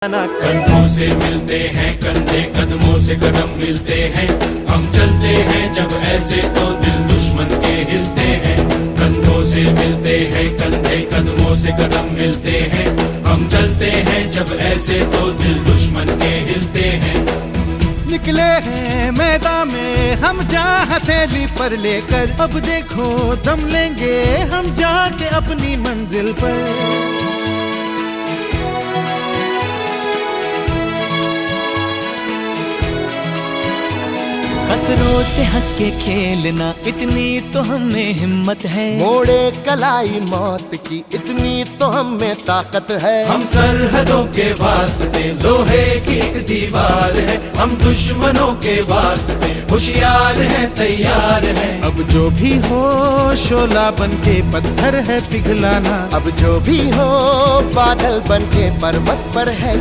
कंधों से मिलते हैं कंधे, कदमों से कदम मिलते हैं। हम चलते हैं जब ऐसे तो दिल दुश्मन के हिलते हैं। कंधों से मिलते हैं कंधे, कदमों से कदम मिलते हैं। हम चलते हैं जब ऐसे तो दिल दुश्मन के हिलते हैं। निकले हैं मैदान में हम जहाँ हथेली पर लेकर, अब देखो दम लेंगे हम जाके अपनी मंजिल पर। खतरों से हंस के खेलना, इतनी तो हमें हिम्मत है। मोड़े कलाई मौत की, इतनी तो हमें ताकत है। हम सरहदों के वास्ते लोहे की एक दीवार है। हम दुश्मनों के वास्ते होशियार हैं, तैयार हैं। अब जो भी हो शोला बन के पत्थर है पिघलाना। अब जो भी हो बादल बन के पर्वत पर है